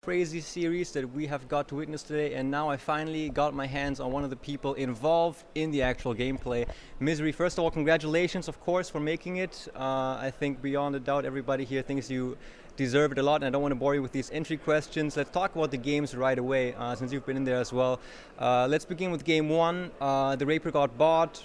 crazy series that we have got to witness today, and now I finally got my hands on one of the people involved in the actual gameplay. MiSeRy, first of all, congratulations, of course, for making it. I think beyond a doubt everybody here thinks you deserve it a lot, and I don't want to bore you with these entry questions. Let's talk about the games right away, since you've been in there as well. Let's begin with game one. The Rapier got bought.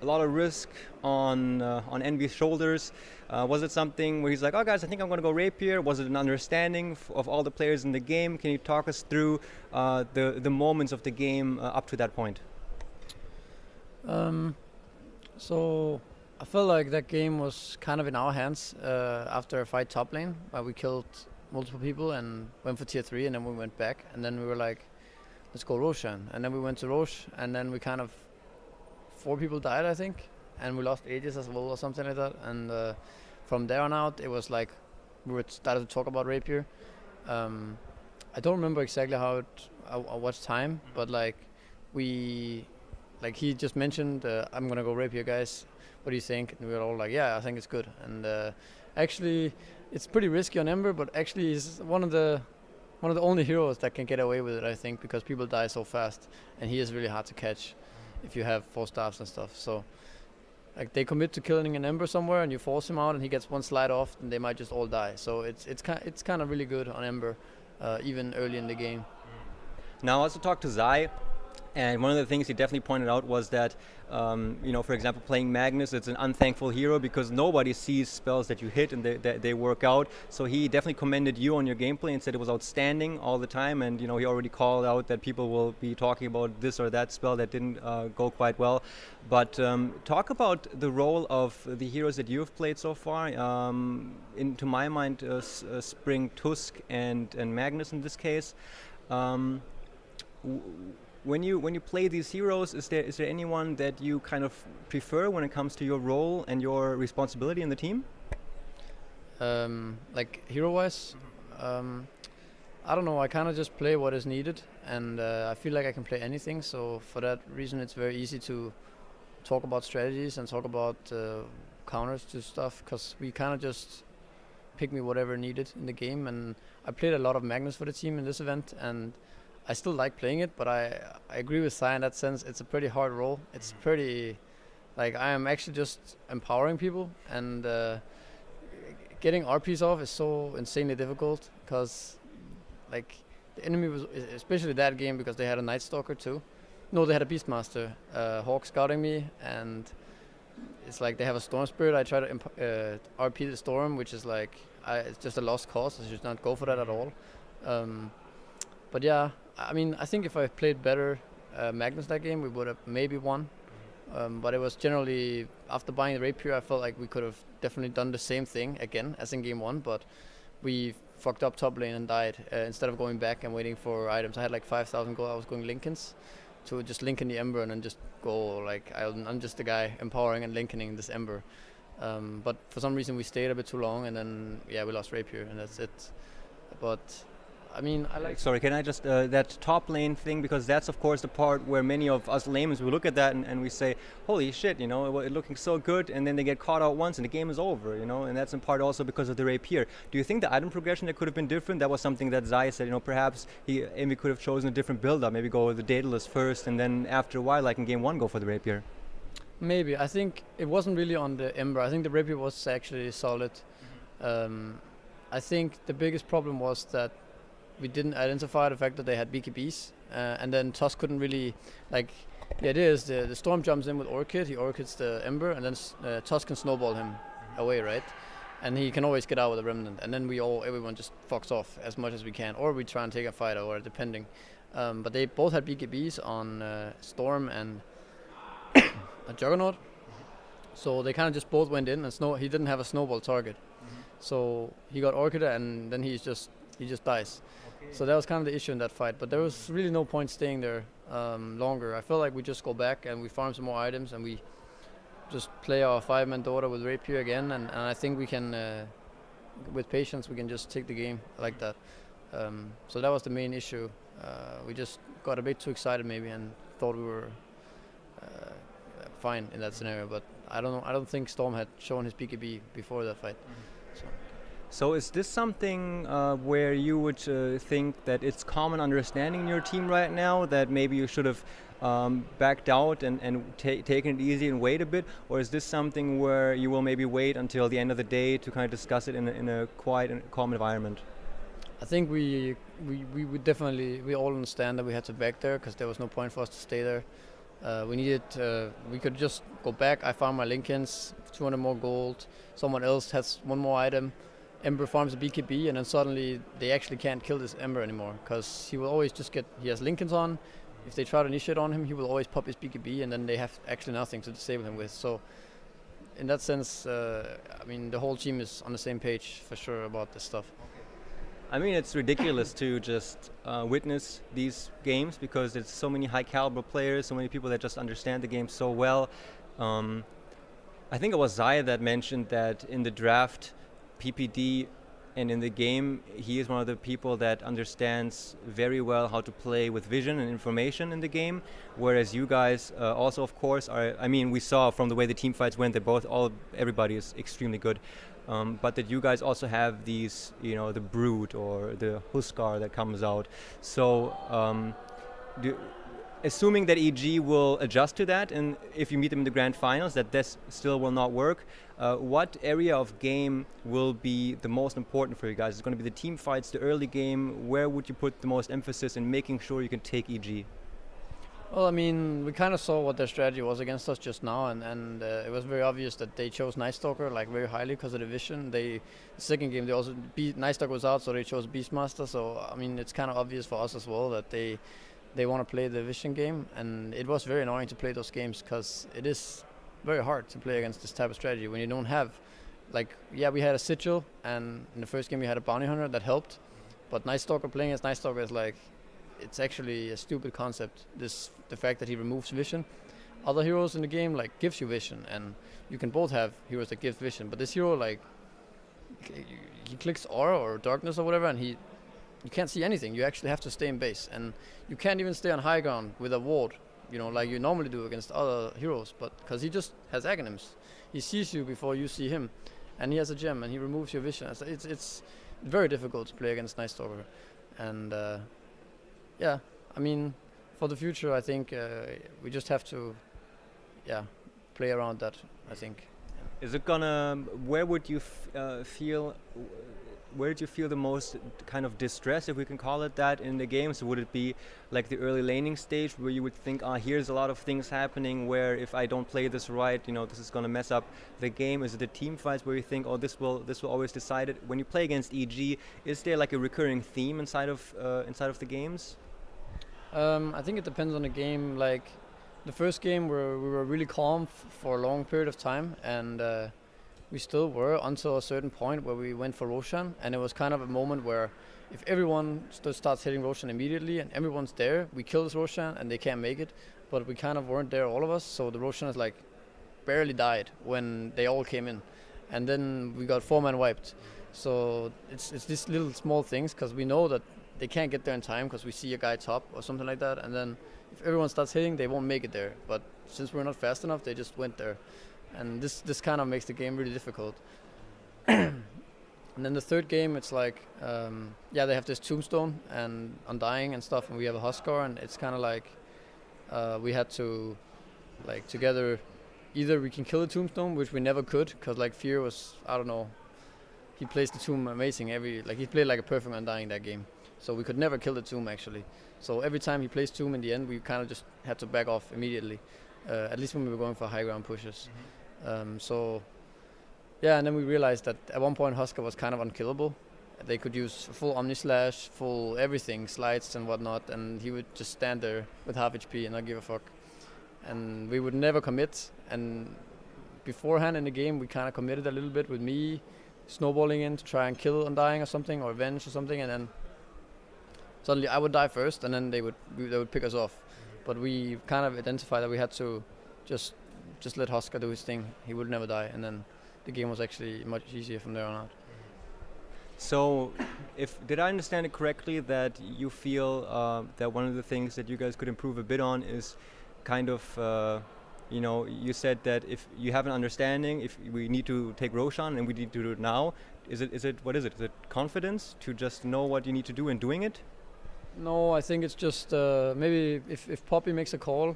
A lot of risk on Envy's shoulders. Was it something where he's like, oh guys, I think I'm going to go Rapier? Was it an understanding of all the players in the game? Can you talk us through the moments of the game up to that point? So I felt like that game was kind of in our hands after a fight top lane, where we killed multiple people and went for tier 3, and then we went back, and then we were like, let's go Roshan. And then we went to Rosh, and then we kind of 4 people died, I think, and we lost Aegis as well or something like that. And from there on out, it was like we were started to talk about Rapier. I don't remember exactly how what time, but like he just mentioned, I'm gonna go Rapier, guys. What do you think? And we were all like, yeah, I think it's good. And actually, it's pretty risky on Ember, but actually, he's one of the only heroes that can get away with it, I think, because people die so fast, and he is really hard to catch if you have 4 staffs and stuff. So like they commit to killing an Ember somewhere and you force him out and he gets one slide off, and they might just all die. So it's kind of really good on Ember, even early in the game. Now I also talked to Zai, and one of the things he definitely pointed out was that, for example, playing Magnus, it's an unthankful hero because nobody sees spells that you hit and they work out. So he definitely commended you on your gameplay and said it was outstanding all the time. And he already called out that people will be talking about this or that spell that didn't go quite well. But talk about the role of the heroes that you've played so far. To my mind, Spring, Tusk, and Magnus in this case. When you play these heroes, is there anyone that you kind of prefer when it comes to your role and your responsibility in the team? Like hero-wise, I don't know. I kind of just play what is needed, and I feel like I can play anything. So for that reason, it's very easy to talk about strategies and talk about counters to stuff, because we kind of just pick me whatever needed in the game. And I played a lot of Magnus for the team in this event, and I still like playing it, but I agree with Sai in that sense. It's a pretty hard role. It's pretty, like, I am actually just empowering people, and getting RPs off is so insanely difficult, because like the enemy was, especially that game, because they had a Night Stalker too. No, they had a Beastmaster, Hawk scouting me, and it's like they have a Storm Spirit. I try to RP the Storm, which is like, it's just a lost cause. I should not go for that at all. But yeah, I mean, I think if I played better Magnus that game, we would have maybe won. But it was generally, after buying the Rapier, I felt like we could have definitely done the same thing again as in game 1, but we fucked up top lane and died. Instead of going back and waiting for items, I had like 5,000 gold. I was going Linken's to just Linken the Ember and then just go, like, I'm just the guy empowering and Linkening this Ember. But for some reason we stayed a bit too long, and then yeah, we lost Rapier, and that's it. But I mean, I like... Sorry, can I just, that top lane thing, because that's of course the part where many of us laymen, we look at that and we say, holy shit, it looking so good, and then they get caught out once and the game is over, and that's in part also because of the Rapier. Do you think the item progression that could have been different? That was something that Zai said, perhaps Envy could have chosen a different build-up, maybe go with the Daedalus first, and then after a while, like in game 1, go for the Rapier. Maybe. I think it wasn't really on the Ember. I think the Rapier was actually solid. I think the biggest problem was that we didn't identify the fact that they had BKBs, and then Tusk couldn't really, like, the idea is the Storm jumps in with Orchid, he Orchids the Ember, and then Tusk can snowball him away, right? And he can always get out with a Remnant, and then everyone just fucks off as much as we can, or we try and take a fight, or depending. But they both had BKBs on Storm and a Juggernaut, so they kind of just both went in, and he didn't have a snowball target. So he got Orchid, and then he just dies. Okay. So that was kind of the issue in that fight. But there was really no point staying there longer. I felt like we just go back and we farm some more items, and we just play our 5-man Dota with Rapier again. And I think we can, with patience, we can just take the game like that. So that was the main issue. We just got a bit too excited maybe and thought we were fine in that scenario. But I don't know. I don't think Storm had shown his BKB before that fight. So. So is this something where you would think that it's common understanding in your team right now, that maybe you should have backed out and taken it easy and wait a bit? Or is this something where you will maybe wait until the end of the day to kind of discuss it in a quiet and calm environment? I think we would definitely, we all understand that we had to back there because there was no point for us to stay there. We needed, we could just go back. I found my Lincolns, 200 more gold. Someone else has one more item. Ember farms a BKB, and then suddenly they actually can't kill this Ember anymore because he will always just get, he has Lincolns on. If they try to initiate on him, he will always pop his BKB, and then they have actually nothing to disable him with. So in that sense, I mean, the whole team is on the same page for sure about this stuff. I mean, it's ridiculous to just witness these games because there's so many high caliber players, so many people that just understand the game so well. I think it was Zaya that mentioned that in the draft, PPD, and in the game, he is one of the people that understands very well how to play with vision and information in the game, whereas you guys also, of course, are. I mean, we saw from the way the team fights went that everybody is extremely good. But that you guys also have these, the Brood or the Huskar that comes out. So, assuming that EG will adjust to that, and if you meet them in the grand finals, that this still will not work, what area of game will be the most important for you guys? Is it going to be the team fights, the early game? Where would you put the most emphasis in making sure you can take EG? Well, I mean, we kind of saw what their strategy was against us just now, and it was very obvious that they chose Night Stalker like very highly because of the vision. The second game, they also Night Stalker was out, so they chose Beastmaster. So I mean, it's kind of obvious for us as well that they want to play the vision game, and it was very annoying to play those games because it is very hard to play against this type of strategy when you don't have, we had a Sigil, and in the first game we had a Bounty Hunter that helped, but Night Stalker, playing as Night Stalker is like, it's actually a stupid concept. The fact that he removes vision. Other heroes in the game gives you vision, and you can both have heroes that give vision. But this hero he clicks aura or darkness or whatever, and you can't see anything. You actually have to stay in base, and you can't even stay on high ground with a ward, like you normally do against other heroes. But because he just has Aghanims, he sees you before you see him, and he has a gem, and he removes your vision. So it's very difficult to play against Night Stalker, and. Yeah, I mean, for the future, I think we just have to, play around that, I think. Is it gonna? Where would you feel? Where did you feel the most kind of distress, if we can call it that, in the game? So would it be like the early laning stage where you would think, here's a lot of things happening where if I don't play this right, this is going to mess up the game? Is it the team fights where you think, this will always decide it? When you play against EG, is there like a recurring theme inside of the games? I think it depends on the game. Like the first game where we were really calm for a long period of time, and we still were until a certain point where we went for Roshan, and it was kind of a moment where if everyone starts hitting Roshan immediately and everyone's there, we kill this Roshan and they can't make it, but we kind of weren't there, all of us, so the Roshan is barely died when they all came in, and then we got 4-man wiped. So it's these little small things, because we know that they can't get there in time because we see a guy top or something like that, and then if everyone starts hitting, they won't make it there, but since we're not fast enough, they just went there. And this kind of makes the game really difficult. And then the third game, it's they have this Tombstone and Undying and stuff, and we have a Huskar, and it's kind of we had to, together, either we can kill the Tombstone, which we never could, because Fear was, I don't know, he plays the Tomb amazing. He played like a perfect Undying that game, so we could never kill the Tomb actually. So every time he plays Tomb in the end, we kind of just had to back off immediately, at least when we were going for high ground pushes. And then we realized that at one point Huskar was kind of unkillable. They could use full Omnislash, full everything, slides and whatnot, and he would just stand there with half HP and not give a fuck. And we would never commit, and beforehand in the game we kind of committed a little bit with me snowballing in to try and kill Undying or something, or Avenge or something, and then suddenly I would die first, and then they would pick us off. But we kind of identified that we had to just let Huskar do his thing. He would never die, and then the game was actually much easier from there on out. So, did I understand it correctly that you feel that one of the things that you guys could improve a bit on is kind of you said that if you have an understanding, if we need to take Roshan and we need to do it now, what is it? Is it confidence to just know what you need to do in doing it? No, I think it's just maybe if Poppy makes a call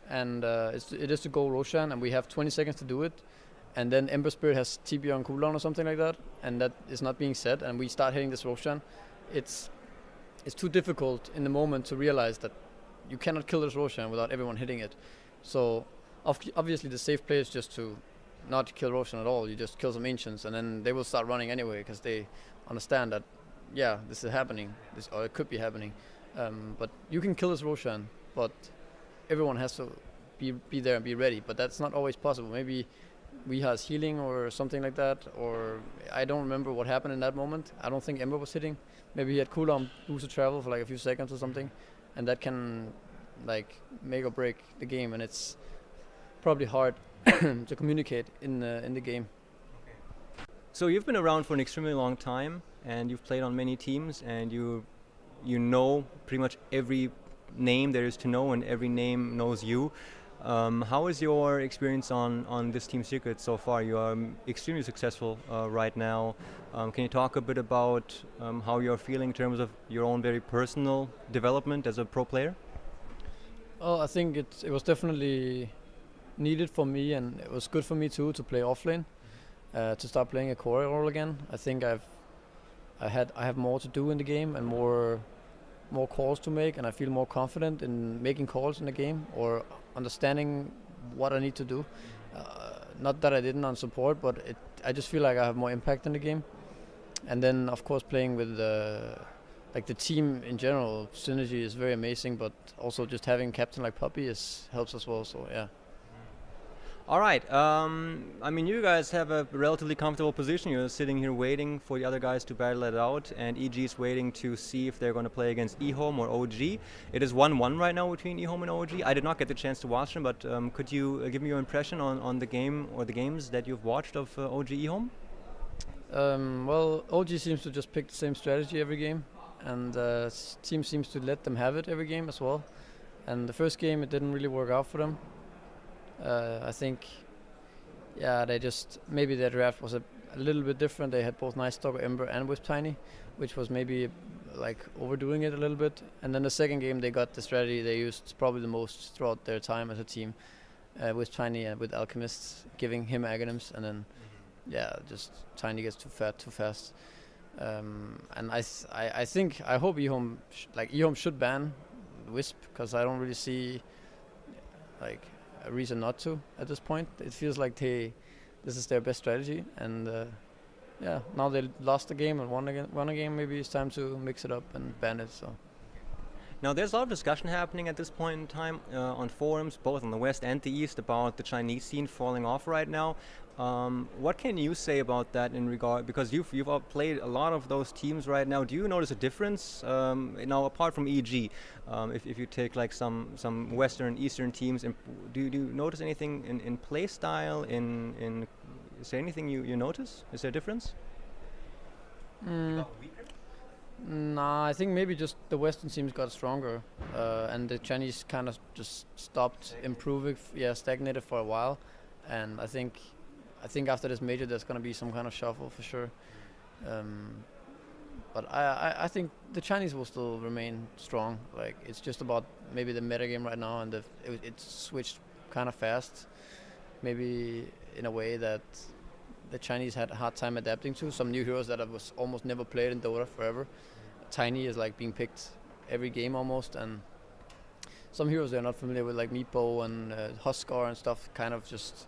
and it is to go Roshan and we have 20 seconds to do it, and then Ember Spirit has TB on cooldown or something like that, and that is not being said, and we start hitting this Roshan, it's too difficult in the moment to realize that you cannot kill this Roshan without everyone hitting it. So obviously the safe play is just to not kill Roshan at all. You just kill some Ancients, and then they will start running anyway because they understand that, yeah, this is happening, or it could be happening. But you can kill this Roshan, but everyone has to be there and be ready. But that's not always possible. Maybe we has healing or something like that, or I don't remember what happened in that moment. I don't think Ember was hitting. Maybe he had cooldown boosted travel for like a few seconds or something, and that can like make or break the game, and it's probably hard to communicate in the game. So you've been around for an extremely long time, and you've played on many teams, and you know pretty much every name there is to know, and every name knows you. How is your experience on this Team Secret so far? You are extremely successful right now. Can you talk a bit about how you're feeling in terms of your own very personal development as a pro player? Well, I think it was definitely needed for me, and it was good for me too to play offlane, to start playing a core role again. I think I have more to do in the game and more calls to make, and I feel more confident in making calls in the game or understanding what I need to do. Not that I didn't on support, but I just feel like I have more impact in the game. And then of course playing with the team in general, synergy is very amazing, but also just having captain like Puppy helps as well. So yeah. All right. I mean, you guys have a relatively comfortable position. You're sitting here waiting for the other guys to battle it out, and EG is waiting to see if they're going to play against eHome or OG. It is 1-1 right now between eHome and OG. I did not get the chance to watch them, but could you give me your impression on the game or the games that you've watched of OG eHome? Well, OG seems to just pick the same strategy every game, and team seems to let them have it every game as well. And the first game, it didn't really work out for them. I think, yeah, maybe their draft was a little bit different. They had both Night Stalker, Ember, and Wisp Tiny, which was maybe like overdoing it a little bit. And then the second game, they got the strategy they used probably the most throughout their time as a team, Wisp Tiny with Alchemists, giving him Aghanims, and then yeah, just Tiny gets too fat too fast. And I hope eHome should ban Wisp, because I don't really see like a reason not to at this point. It feels like this is their best strategy, and yeah, now they lost the game and won a game. Maybe it's time to mix it up and ban it. So now there's a lot of discussion happening at this point in time on forums, both on the West and the East, about the Chinese scene falling off right now. What can you say about that in regard, because you've played a lot of those teams right now? Do you notice a difference now, apart from EG? If you take like some Western, Eastern teams, do you notice anything in play style? Is there anything you notice? Is there a difference? Nah, I think maybe just the Western teams got stronger, and the Chinese kind of just stopped improving. Stagnated for a while, and I think after this major there's going to be some kind of shuffle for sure. But I think the Chinese will still remain strong. Like, it's just about maybe the metagame right now, and it's switched kind of fast. Maybe in a way that the Chinese had a hard time adapting to some new heroes that was almost never played in Dota forever. Tiny is like being picked every game almost, and some heroes they're not familiar with, like Meepo and Huskar and stuff, kind of just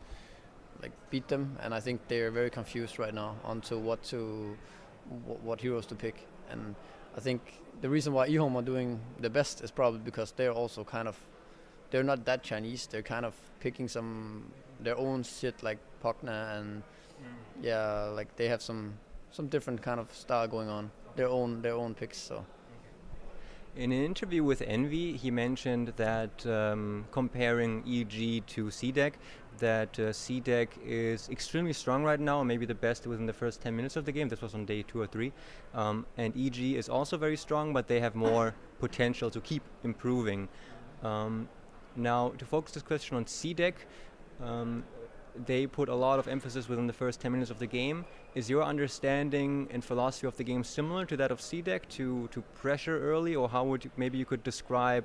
like beat them. And I think they're very confused right now onto what heroes to pick. And I think the reason why eHome are doing the best is probably because they're also they're not that Chinese. They're kind of picking their own shit, like Pogna, and yeah, like they have some different kind of style going on, their own picks. So in an interview with Envy, he mentioned that comparing EG to CDEC, that CDEC is extremely strong right now, maybe the best within the first 10 minutes of the game. This was on day 2 or 3. And EG is also very strong, but they have more potential to keep improving. Now, to focus this question on CDEC, they put a lot of emphasis within the first 10 minutes of the game. Is your understanding and philosophy of the game similar to that of CDEC, to pressure early, or how would you, maybe you could describe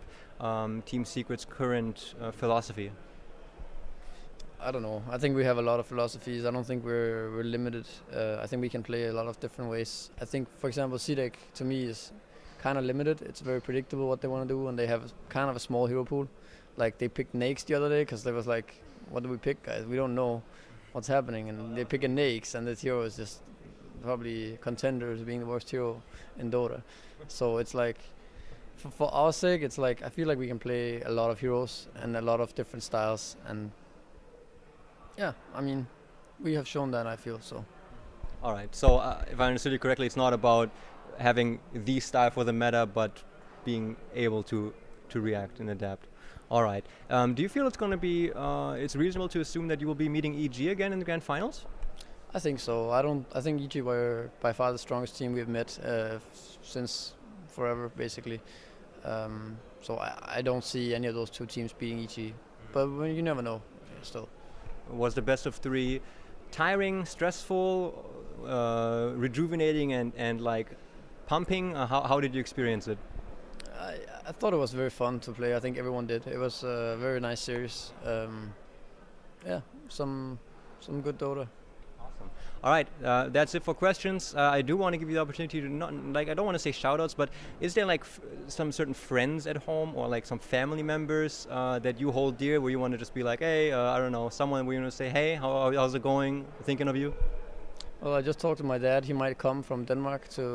Team Secret's current philosophy? I don't know. I think we have a lot of philosophies. I don't think we're limited. I think we can play a lot of different ways. I think, for example, CDEC to me is kind of limited. It's very predictable what they want to do, and they have kind of a small hero pool. Like they picked Nakes the other day because they was like, what do we pick, guys? We don't know what's happening, and they pick a Nakes, and this hero is just probably contenders being the worst hero in Dota. So it's like, for our sake, it's like I feel like we can play a lot of heroes and a lot of different styles, and yeah, I mean, we have shown that, I feel so. All right. So if I understood you correctly, it's not about having the style for the meta, but being able to react and adapt. All right. Do you feel it's going to be? It's reasonable to assume that you will be meeting EG again in the grand finals? I think so. I think EG were by far the strongest team we've met since forever, basically. So I don't see any of those two teams beating EG. But you never know. Still. Was the best of three tiring, stressful, rejuvenating, and like pumping? How did you experience it? I thought it was very fun to play. I think everyone did. It was a very nice series. Yeah, some good Dota. Awesome. All right, that's it for questions. I do want to give you the opportunity to not, like, I don't want to say shout-outs, but is there like some certain friends at home or like some family members that you hold dear, where you want to just be like, hey, I don't know, someone where you want to say, hey, how's it going? Thinking of you? Well, I just talked to my dad. He might come from Denmark to